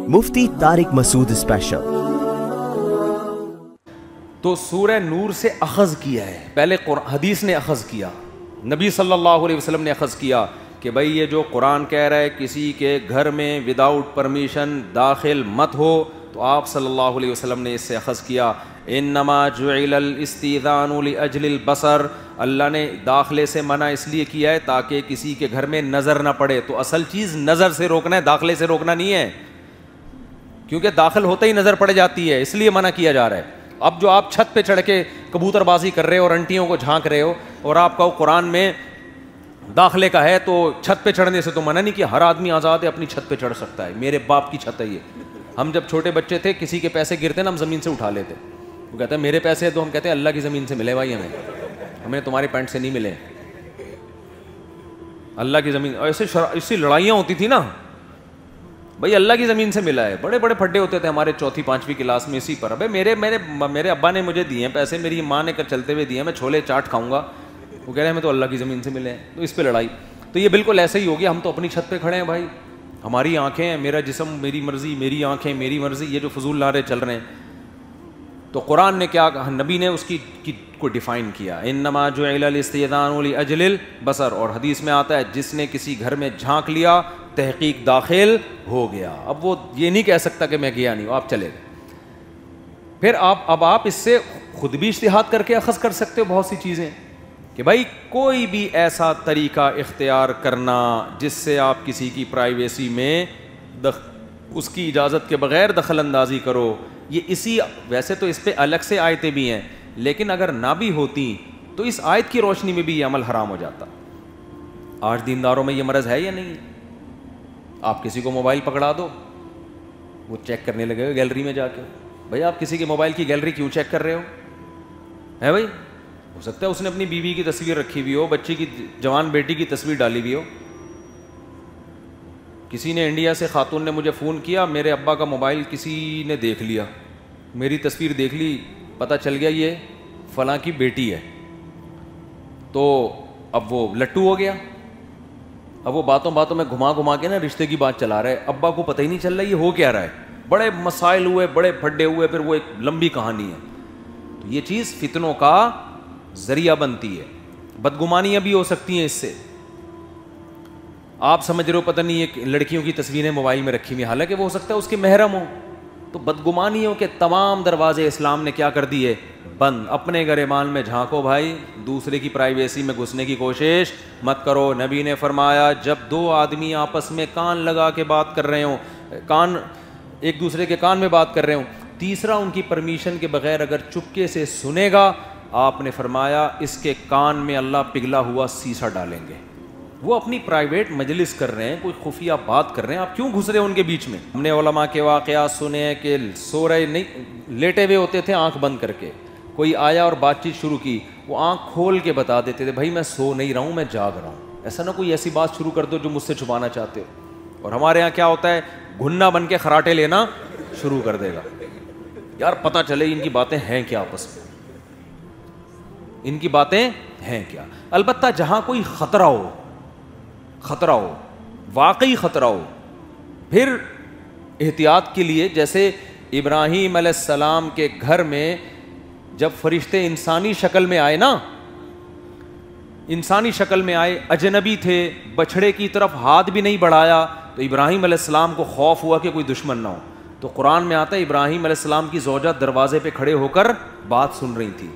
مفتی طارق مسعود special. تو سورہ نور سے اخذ کیا ہے، پہلے حدیث نے اخذ کیا، نبی صلی اللہ علیہ وسلم نے اخذ کیا کہ بھائی یہ جو قرآن کہہ رہا ہے کسی کے گھر میں وداؤٹ پرمیشن داخل مت ہو، تو آپ صلی اللہ علیہ وسلم نے اس سے اخذ کیا۔ انما جعل الاستئذان لاجل البصر، اللہ نے داخلے سے منع اس لیے کیا ہے تاکہ کسی کے گھر میں نظر نہ پڑے۔ تو اصل چیز نظر سے روکنا ہے، داخلے سے روکنا نہیں ہے، کیونکہ داخل ہوتے ہی نظر پڑ جاتی ہے، اس لیے منع کیا جا رہا ہے۔ اب جو آپ چھت پہ چڑھ کے کبوتر بازی کر رہے ہو اور انٹیوں کو جھانک رہے ہو، اور آپ کا قرآن میں داخلے کا ہے، تو چھت پہ چڑھنے سے تو منع نہیں کیا، ہر آدمی آزاد ہے، اپنی چھت پہ چڑھ سکتا ہے، میرے باپ کی چھت ہے یہ۔ ہم جب چھوٹے بچے تھے کسی کے پیسے گرتے نا، ہم زمین سے اٹھا لیتے، وہ کہتے ہیں میرے پیسے ہیں، تو ہم کہتے ہیں اللہ کی زمین سے ملے بھائی، ہمیں تمہاری پینٹ سے نہیں ملے، اللہ کی زمین۔ ایسی لڑائیاں ہوتی تھی نا بھائی، اللہ کی زمین سے ملا ہے، بڑے بڑے پھڈے ہوتے تھے ہمارے چوتھی پانچویں کلاس میں اسی پر۔ ابے میرے ابا نے مجھے دیے ہیں پیسے، میری ماں نے چلتے ہوئے دیے ہیں، میں چھولے چاٹ کھاؤں گا، وہ کہہ رہے ہیں ہمیں تو اللہ کی زمین سے ملے ہیں، تو اس پہ لڑائی۔ تو یہ بالکل ایسے ہی ہو گیا، ہم تو اپنی چھت پہ کھڑے ہیں بھائی، ہماری آنکھیں ہیں، میرا جسم میری مرضی، میری آنکھیں میری مرضی، یہ جو فضول نعرے چل رہے ہیں۔ تو قرآن نے کیا کہا، نبی نے اس کو ڈیفائن کیا، انما جعل الاستئذان لاجل البصر، اور حدیث میں آتا ہے جس نے کسی گھر میں جھانک لیا تحقیق داخل ہو گیا۔ اب وہ یہ نہیں کہہ سکتا کہ میں گیا نہیں ہوں، آپ چلے گئے۔ پھر آپ اس سے خود بھی اجتہاد کر کے اخذ کر سکتے ہو بہت سی چیزیں، کہ بھائی کوئی بھی ایسا طریقہ اختیار کرنا جس سے آپ کسی کی پرائیویسی میں اس کی اجازت کے بغیر دخل اندازی کرو، یہ ویسے تو اس پہ الگ سے آیتیں بھی ہیں، لیکن اگر نہ بھی ہوتی تو اس آیت کی روشنی میں بھی یہ عمل حرام ہو جاتا۔ آج دینداروں میں یہ مرض ہے یا نہیں؟ آپ کسی کو موبائل پکڑا دو، وہ چیک کرنے لگے گا گیلری میں جا کے۔ بھائی آپ کسی کے موبائل کی گیلری کیوں چیک کر رہے ہو؟ ہے بھائی، ہو سکتا ہے اس نے اپنی بیوی کی تصویر رکھی ہوئی ہو، بچی کی، جوان بیٹی کی تصویر ڈالی ہوئی ہو۔ کسی نے انڈیا سے خاتون نے مجھے فون کیا، میرے ابا کا موبائل کسی نے دیکھ لیا، میری تصویر دیکھ لی، پتہ چل گیا یہ فلاں کی بیٹی ہے، تو اب وہ لٹو ہو گیا۔ اب وہ باتوں میں گھما کے نا رشتے کی بات چلا رہا ہے، ابا کو پتہ ہی نہیں چل رہا یہ ہو کیا رہا ہے، بڑے مسائل ہوئے، بڑے پھڈے ہوئے، پھر وہ ایک لمبی کہانی ہے۔ تو یہ چیز فتنوں کا ذریعہ بنتی ہے، بدگمانیاں بھی ہو سکتی ہیں اس سے۔ آپ سمجھ رہے ہو پتہ نہیں ایک لڑکیوں کی تصویریں موبائل میں رکھی ہوئی، حالانکہ وہ ہو سکتا ہے اس کے محرم ہو۔ تو بدگمانیوں کے تمام دروازے اسلام نے کیا کر دیے؟ بند۔ اپنے گریبان میں جھانکو بھائی، دوسرے کی پرائیویسی میں گھسنے کی کوشش مت کرو۔ نبی نے فرمایا جب دو آدمی آپس میں کان لگا کے بات کر رہے ہوں، ایک دوسرے کے کان میں بات کر رہے ہوں، تیسرا ان کی پرمیشن کے بغیر اگر چپکے سے سنے گا، آپ نے فرمایا اس کے کان میں اللہ پگھلا ہوا سیسا ڈالیں گے۔ وہ اپنی پرائیویٹ مجلس کر رہے ہیں، کوئی خفیہ بات کر رہے ہیں، آپ کیوں گھس رہے ہیں ان کے بیچ میں؟ ہم نے علماء کے واقعات سنے ہیں کہ سو رہے نہیں، لیٹے ہوئے ہوتے تھے آنکھ بند کر کے، کوئی آیا اور بات چیت شروع کی، وہ آنکھ کھول کے بتا دیتے تھے بھائی میں سو نہیں رہا ہوں، میں جاگ رہا ہوں۔ ایسا نہ کوئی ایسی بات شروع کر دو جو مجھ سے چھپانا چاہتے ہو۔ اور ہمارے یہاں کیا ہوتا ہے، گھنا بن کے خراٹے لینا شروع کر دے گا، یار پتہ چلے ان کی باتیں ہیں کیا، آپس میں ان کی باتیں ہیں کیا۔ البتہ جہاں کوئی خطرہ ہو، واقعی خطرہ ہو، پھر احتیاط کے لیے، جیسے ابراہیم علیہ السلام کے گھر میں جب فرشتے انسانی شکل میں آئے نا، انسانی شکل میں آئے، اجنبی تھے، بچھڑے کی طرف ہاتھ بھی نہیں بڑھایا، تو ابراہیم علیہ السلام کو خوف ہوا کہ کوئی دشمن نہ ہو۔ تو قرآن میں آتا ہے ابراہیم علیہ السلام کی زوجہ دروازے پہ کھڑے ہو کر بات سن رہی تھی۔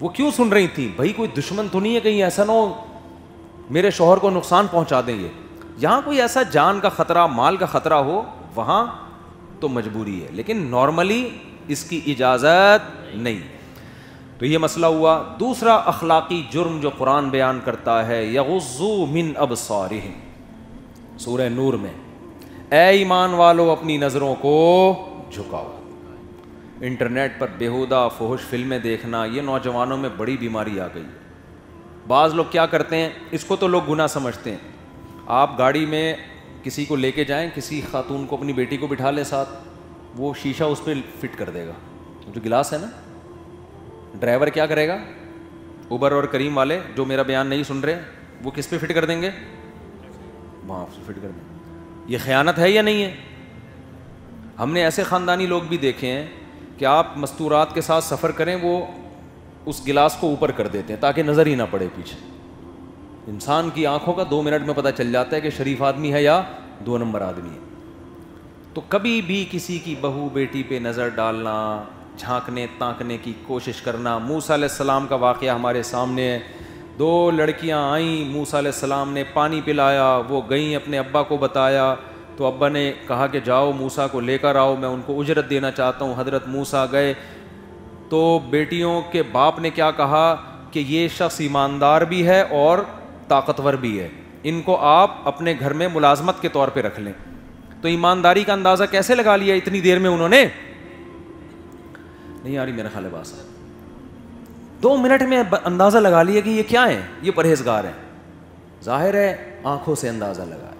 وہ کیوں سن رہی تھی؟ بھائی کوئی دشمن تو نہیں ہے، کہیں ایسا نہ ہو میرے شوہر کو نقصان پہنچا دیں یہ۔ یہاں کوئی ایسا جان کا خطرہ، مال کا خطرہ ہو، وہاں تو مجبوری ہے، لیکن نارملی اس کی اجازت نہیں۔ تو یہ مسئلہ ہوا۔ دوسرا اخلاقی جرم جو قرآن بیان کرتا ہے، یغضوا من ابصارہم، سورہ نور میں، اے ایمان والو اپنی نظروں کو جھکاؤ۔ انٹرنیٹ پر بیہودہ فحش فلمیں دیکھنا، یہ نوجوانوں میں بڑی بیماری آ گئی۔ بعض لوگ کیا کرتے ہیں، اس کو تو لوگ گناہ سمجھتے ہیں، آپ گاڑی میں کسی کو لے کے جائیں، کسی خاتون کو، اپنی بیٹی کو بٹھا لیں ساتھ، وہ شیشہ اس پہ فٹ کر دے گا، جو گلاس ہے نا، ڈرائیور کیا کرے گا، اوبر اور کریم والے جو میرا بیان نہیں سن رہے، وہ کس پہ فٹ کر دیں گے؟ وہاں فٹ کر دیں گے۔ یہ خیانت ہے یا نہیں ہے؟ ہم نے ایسے خاندانی لوگ بھی دیکھے ہیں کہ آپ مستورات کے ساتھ سفر کریں وہ اس گلاس کو اوپر کر دیتے ہیں تاکہ نظر ہی نہ پڑے پیچھے. انسان کی آنکھوں کا 2 منٹ میں پتہ چل جاتا ہے کہ شریف آدمی ہے یا 2 نمبر آدمی ہے. تو کبھی بھی کسی کی بہو بیٹی پہ نظر ڈالنا, جھانکنے تانکنے کی کوشش کرنا. موسیٰ علیہ السلام کا واقعہ ہمارے سامنے ہے. 2 لڑکیاں آئیں, موسیٰ علیہ السلام نے پانی پلایا, وہ گئیں اپنے ابا کو بتایا, تو ابا نے کہا کہ جاؤ موسیٰ کو لے کر آؤ, میں ان کو اجرت دینا چاہتا ہوں. حضرت موسیٰ گئے تو بیٹیوں کے باپ نے کیا کہا کہ یہ شخص ایماندار بھی ہے اور طاقتور بھی ہے, ان کو آپ اپنے گھر میں ملازمت کے طور پہ رکھ لیں. تو ایمانداری کا اندازہ کیسے لگا لیا اتنی دیر میں انہوں نے؟ نہیں آ رہی میرا خیال ہے بات. 2 منٹ میں اندازہ لگا لیا کہ یہ کیا ہیں, یہ پرہیزگار ہیں. ظاہر ہے آنکھوں سے اندازہ لگایا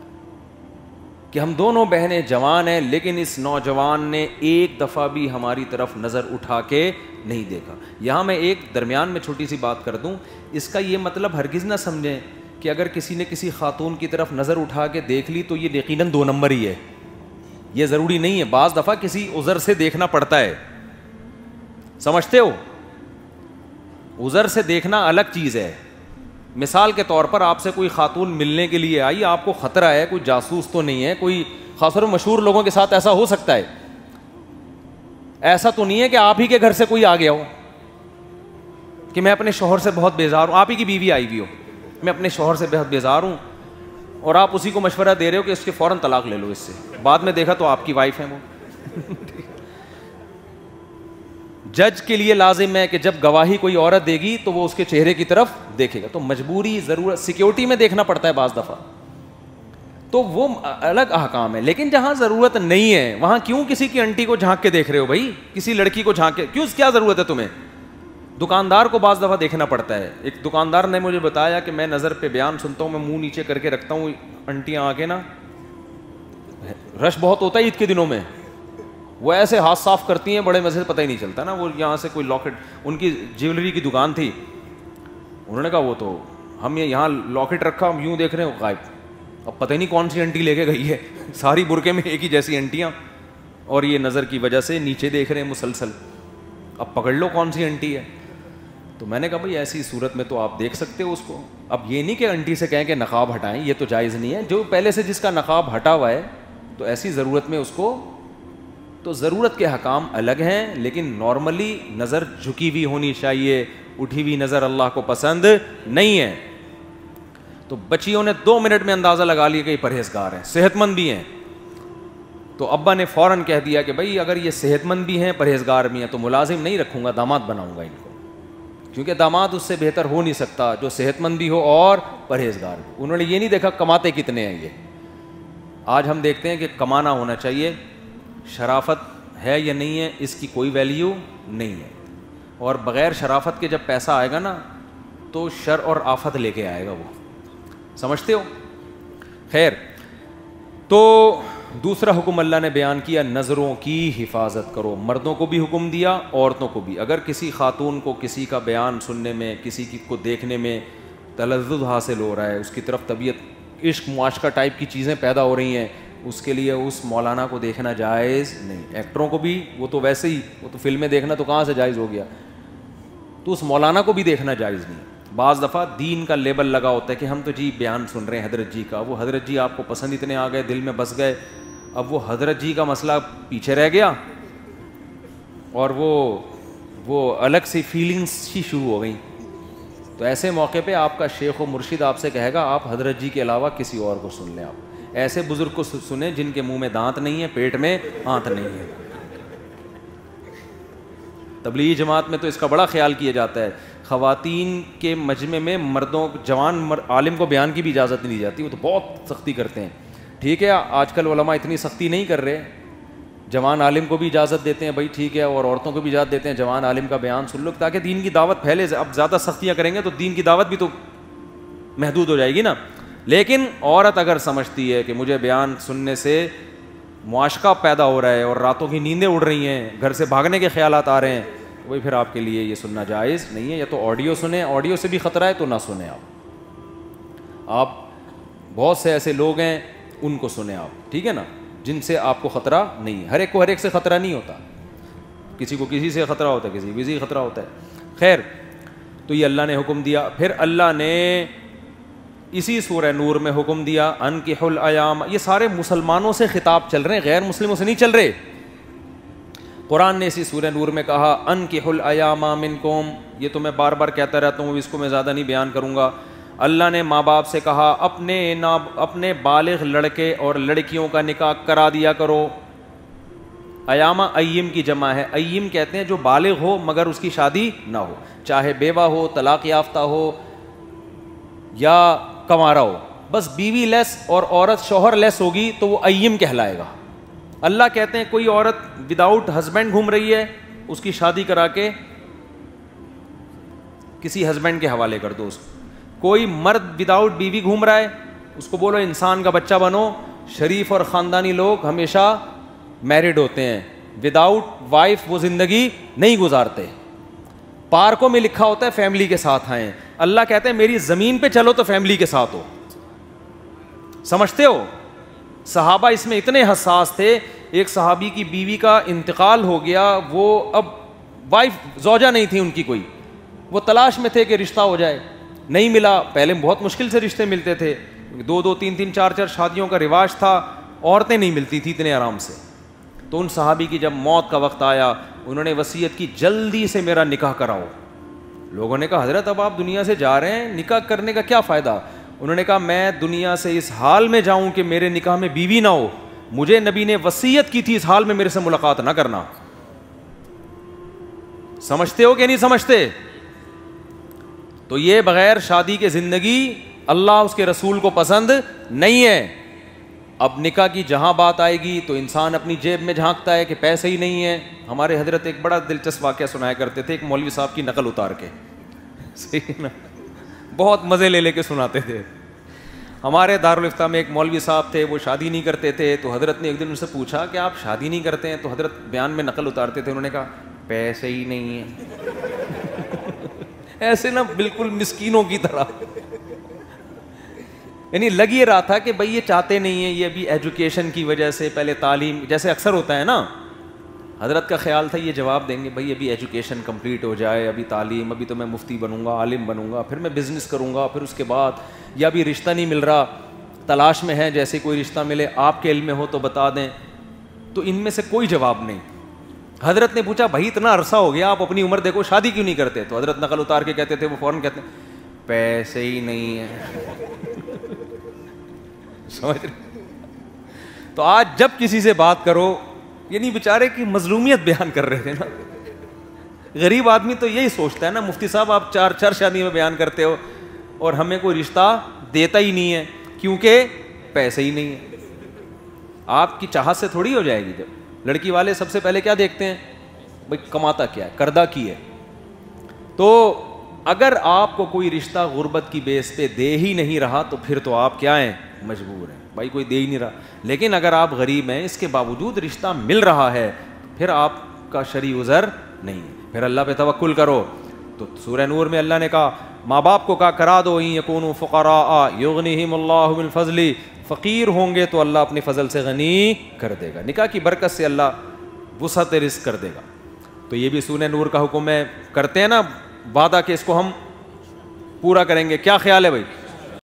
کہ ہم دونوں بہنیں جوان ہیں, لیکن اس نوجوان نے ایک دفعہ بھی ہماری طرف نظر اٹھا کے نہیں دیکھا. یہاں میں ایک درمیان میں چھوٹی سی بات کر دوں, اس کا یہ مطلب ہرگز نہ سمجھیں کہ اگر کسی نے کسی خاتون کی طرف نظر اٹھا کے دیکھ لی تو یہ یقیناً 2 نمبر ہی ہے. یہ ضروری نہیں ہے, بعض دفعہ کسی عذر سے دیکھنا پڑتا ہے, سمجھتے ہو؟ عذر سے دیکھنا الگ چیز ہے. مثال کے طور پر آپ سے کوئی خاتون ملنے کے لیے آئی, آپ کو خطرہ ہے, کوئی جاسوس تو نہیں ہے, کوئی خاص طور پر مشہور لوگوں کے ساتھ ایسا ہو سکتا ہے. ایسا تو نہیں ہے کہ آپ ہی کے گھر سے کوئی آ گیا ہو کہ میں اپنے شوہر سے بہت بیزار ہوں, آپ ہی کی بیوی آئی ہوئی ہو, میں اپنے شوہر سے بہت بیزار ہوں, اور آپ اسی کو مشورہ دے رہے ہو کہ اس کے فوراً طلاق لے لو اس سے. بعد میں دیکھا تو آپ کی وائف ہے وہ. جج کے لیے لازم ہے کہ جب گواہی کوئی عورت دے گی تو وہ اس کے چہرے کی طرف دیکھے گا. تو مجبوری, ضرورت, سیکیورٹی میں دیکھنا پڑتا ہے بعض دفعہ, تو وہ الگ احکام ہے. لیکن جہاں ضرورت نہیں ہے وہاں کیوں کسی کی انٹی کو جھانک کے دیکھ رہے ہو بھائی, کسی لڑکی کو جھانک کے کیوں, کیا ضرورت ہے تمہیں؟ دکاندار کو بعض دفعہ دیکھنا پڑتا ہے. ایک دکاندار نے مجھے بتایا کہ میں نظر پہ بیان سنتا ہوں, میں منہ نیچے کر کے رکھتا ہوں, انٹیاں آ کے نا, رش بہت ہوتا ہے عید کے دنوں میں, وہ ایسے ہاتھ صاف کرتی ہیں بڑے مزے سے, پتہ ہی نہیں چلتا نا. وہ یہاں سے کوئی لاکٹ, ان کی جیولری کی دکان تھی, انہوں نے کہا وہ تو ہم یہاں لاکٹ رکھا, ہم یوں دیکھ رہے ہیں وہ غائب. اب پتہ ہی نہیں کون سی انٹی لے کے گئی ہے, ساری برقعے میں ایک ہی جیسی انٹیاں, اور یہ نظر کی وجہ سے نیچے دیکھ رہے ہیں مسلسل. اب پکڑ لو کون سی انٹی ہے. تو میں نے کہا بھائی ایسی صورت میں تو آپ دیکھ سکتے ہو اس کو. اب یہ نہیں کہ انٹی سے کہیں کہ نقاب ہٹائیں, یہ تو جائز نہیں ہے. جو پہلے سے جس کا نقاب ہٹا ہوا ہے تو ایسی ضرورت میں اس کو, تو ضرورت کے حکام الگ ہیں, لیکن نارملی نظر جھکی ہوئی ہونی چاہیے, اٹھی ہوئی نظر اللہ کو پسند نہیں ہے. تو بچیوں نے 2 منٹ میں اندازہ لگا لیا کہ یہ پرہیزگار ہیں, صحت مند بھی ہیں. تو ابا نے فوراً کہہ دیا کہ بھائی اگر یہ صحت مند بھی ہیں, پرہیزگار بھی ہیں, تو ملازم نہیں رکھوں گا, داماد بناؤں گا ان کو, کیونکہ داماد اس سے بہتر ہو نہیں سکتا جو صحت مند بھی ہو اور پرہیزگار بھی. انہوں نے یہ نہیں دیکھا کماتے کتنے ہیں. یہ آج ہم دیکھتے ہیں کہ کمانا ہونا چاہیے, شرافت ہے یا نہیں ہے اس کی کوئی ویلیو نہیں ہے, اور بغیر شرافت کے جب پیسہ آئے گا نا تو شر اور آفت لے کے آئے گا وہ, سمجھتے ہو؟ خیر, تو دوسرا حکم اللہ نے بیان کیا, نظروں کی حفاظت کرو. مردوں کو بھی حکم دیا, عورتوں کو بھی. اگر کسی خاتون کو کسی کا بیان سننے میں, کسی کی کو دیکھنے میں تلذذ حاصل ہو رہا ہے, اس کی طرف طبیعت, عشق معاشقہ ٹائپ کی چیزیں پیدا ہو رہی ہیں, اس کے لیے اس مولانا کو دیکھنا جائز نہیں. ایکٹروں کو بھی, وہ تو ویسے ہی, وہ تو فلمیں دیکھنا تو کہاں سے جائز ہو گیا, تو اس مولانا کو بھی دیکھنا جائز نہیں. بعض دفعہ دین کا لیبل لگا ہوتا ہے کہ ہم تو جی بیان سن رہے ہیں حضرت جی کا, وہ حضرت جی آپ کو پسند اتنے آ گئے, دل میں بس گئے, اب وہ حضرت جی کا مسئلہ پیچھے رہ گیا, اور وہ الگ سی فیلنگس ہی شروع ہو گئیں. تو ایسے موقع پہ آپ کا شیخ و مرشد آپ سے کہے گا آپ حضرت جی کے علاوہ کسی اور کو سن لیں. آپ ایسے بزرگ کو سنیں جن کے منہ میں دانت نہیں ہے, پیٹ میں آنت نہیں ہے. تبلیغی جماعت میں تو اس کا بڑا خیال کیا جاتا ہے. خواتین کے مجمع میں مردوں, جوان عالم کو بیان کی بھی اجازت نہیں دی جاتی, وہ تو بہت سختی کرتے ہیں. ٹھیک ہے, آج کل علماء اتنی سختی نہیں کر رہے, جوان عالم کو بھی اجازت دیتے ہیں بھائی ٹھیک ہے, اور عورتوں کو بھی اجازت دیتے ہیں جوان عالم کا بیان سن لو, تاکہ دین کی دعوت پھیلے. اب زیادہ سختیاں کریں گے تو دین کی دعوت بھی تو محدود ہو جائے گی نا. لیکن عورت اگر سمجھتی ہے کہ مجھے بیان سننے سے معاشقہ پیدا ہو رہا ہے اور راتوں کی نیندیں اڑ رہی ہیں, گھر سے بھاگنے کے خیالات آ رہے ہیں, وہی پھر آپ کے لیے یہ سننا جائز نہیں ہے. یا تو آڈیو سنیں, آڈیو سے بھی خطرہ ہے تو نہ سنیں. آپ بہت سے ایسے لوگ ہیں ان کو سنیں آپ, ٹھیک ہے نا. جن سے آپ کو خطرہ نہیں ہے. ہر ایک کو ہر ایک سے خطرہ نہیں ہوتا, کسی کو کسی سے خطرہ ہوتا ہے, کسی کو کسی خطرہ ہوتا ہے. خیر, تو یہ اللہ نے حکم دیا. پھر اللہ نے اسی سورہ نور میں حکم دیا انکحوا الایام. یہ سارے مسلمانوں سے خطاب چل رہے ہیں, غیر مسلموں سے نہیں چل رہے. قرآن نے اسی سورہ نور میں کہا انکحوا الایام منکم. یہ تو میں بار بار کہتا رہتا ہوں, اس کو میں زیادہ نہیں بیان کروں گا. اللہ نے ماں باپ سے کہا اپنے بالغ لڑکے اور لڑکیوں کا نکاح کرا دیا کرو. ایامہ ایم کی جمع ہے. ایم کہتے ہیں جو بالغ ہو مگر اس کی شادی نہ ہو, چاہے بیوہ ہو, طلاق یافتہ ہو یا کنوارا ہو, بس بیوی لیس اور عورت شوہر لیس ہوگی تو وہ ایم کہلائے گا. اللہ کہتے ہیں کوئی عورت وداؤٹ ہسبینڈ گھوم رہی ہے, اس کی شادی کرا کے کسی ہسبینڈ کے حوالے کر دو. اس کو کوئی مرد وداؤٹ بیوی گھوم رہا ہے, اس کو بولو انسان کا بچہ بنو. شریف اور خاندانی لوگ ہمیشہ میرڈ ہوتے ہیں, وداؤٹ وائف وہ زندگی نہیں گزارتے. پارکوں میں لکھا ہوتا ہے فیملی کے ساتھ آئیں. اللہ کہتے ہیں میری زمین پہ چلو تو فیملی کے ساتھ ہو. سمجھتے ہو, صحابہ اس میں اتنے حساس تھے. ایک صحابی کی بیوی کا انتقال ہو گیا, وہ اب وائف زوجہ نہیں تھی ان کی کوئی, وہ تلاش میں تھے کہ رشتہ ہو جائے, نہیں ملا. پہلے بہت مشکل سے رشتے ملتے تھے, 2 3 4 شادیوں کا رواج تھا, عورتیں نہیں ملتی تھی اتنے آرام سے. تو ان صحابی کی جب موت کا وقت آیا, انہوں نے وصیت کی جلدی سے میرا نکاح کراؤ. لوگوں نے کہا حضرت اب آپ دنیا سے جا رہے ہیں, نکاح کرنے کا کیا فائدہ؟ انہوں نے کہا میں دنیا سے اس حال میں جاؤں کہ میرے نکاح میں بیوی نہ ہو. مجھے نبی نے وصیت کی تھی اس حال میں میرے سے ملاقات نہ کرنا. سمجھتے ہو کہ نہیں سمجھتے؟ تو یہ بغیر شادی کے زندگی اللہ اس کے رسول کو پسند نہیں ہے. اب نکاح کی جہاں بات آئے گی تو انسان اپنی جیب میں جھانکتا ہے کہ پیسے ہی نہیں ہے. ہمارے حضرت ایک بڑا دلچسپ واقعہ سنایا کرتے تھے, ایک مولوی صاحب کی نقل اتار کے, صحیح نا, بہت مزے لے کے سناتے تھے. ہمارے دارالفتہ میں ایک مولوی صاحب تھے, وہ شادی نہیں کرتے تھے. تو حضرت نے ایک دن ان سے پوچھا کہ آپ شادی نہیں کرتے ہیں؟ تو حضرت بیان میں نقل اتارتے تھے, انہوں نے کہا پیسے ہی نہیں ہیں. ایسے نا بالکل مسکینوں کی طرح, یعنی لگ یہ رہا تھا کہ بھائی یہ چاہتے نہیں ہیں, یہ ابھی ایجوکیشن کی وجہ سے, پہلے تعلیم جیسے اکثر ہوتا ہے نا. حضرت کا خیال تھا یہ جواب دیں گے بھائی ابھی ایجوکیشن کمپلیٹ ہو جائے, ابھی تعلیم, ابھی تو میں مفتی بنوں گا, عالم بنوں گا, پھر میں بزنس کروں گا, پھر اس کے بعد, یا ابھی رشتہ نہیں مل رہا, تلاش میں ہے, جیسے کوئی رشتہ ملے آپ کے علم میں ہو تو بتا دیں. تو ان میں سے کوئی جواب نہیں. حضرت نے پوچھا بھائی اتنا عرصہ ہو گیا, آپ اپنی عمر دیکھو, شادی کیوں نہیں کرتے؟ تو حضرت نقل اتار کے کہتے تھے, وہ فوراً کہتے ہیں پیسے ہی نہیں ہیں. سمجھ رہے؟ تو آج جب کسی سے بات کرو, یعنی بیچارے کی مظلومیت بیان کر رہے تھے نا. غریب آدمی تو یہی سوچتا ہے نا, مفتی صاحب آپ 4 شادی میں بیان کرتے ہو اور ہمیں کوئی رشتہ دیتا ہی نہیں ہے کیونکہ پیسے ہی نہیں ہے. آپ کی چاہت سے تھوڑی ہو جائے گی. جب لڑکی والے سب سے پہلے کیا دیکھتے ہیں, بھائی کماتا کیا ہے, کردہ کی ہے. تو اگر آپ کو کوئی رشتہ غربت کی بیس پہ دے ہی نہیں رہا تو پھر تو آپ کیا ہیں, مجبور ہیں. بھائی کوئی دے ہی نہیں رہا. لیکن اگر آپ غریب ہیں, اس کے باوجود رشتہ مل رہا ہے, پھر آپ کا شرعی عذر نہیں ہے, پھر اللہ پہ توکل کرو. تو سورہ نور میں اللہ نے کہا ماں باپ کو کہا کرا دو, ان یکونوا فقراء یغنیہم اللہ من فضلہ, فقیر ہوں گے تو اللہ اپنے فضل سے غنی کر دے گا. نکاح کی برکت سے اللہ وسعت رزق کر دے گا. تو یہ بھی سورہ نور کا حکم ہے. کرتے ہیں نا وعدہ کہ اس کو ہم پورا کریں گے. کیا خیال ہے بھائی؟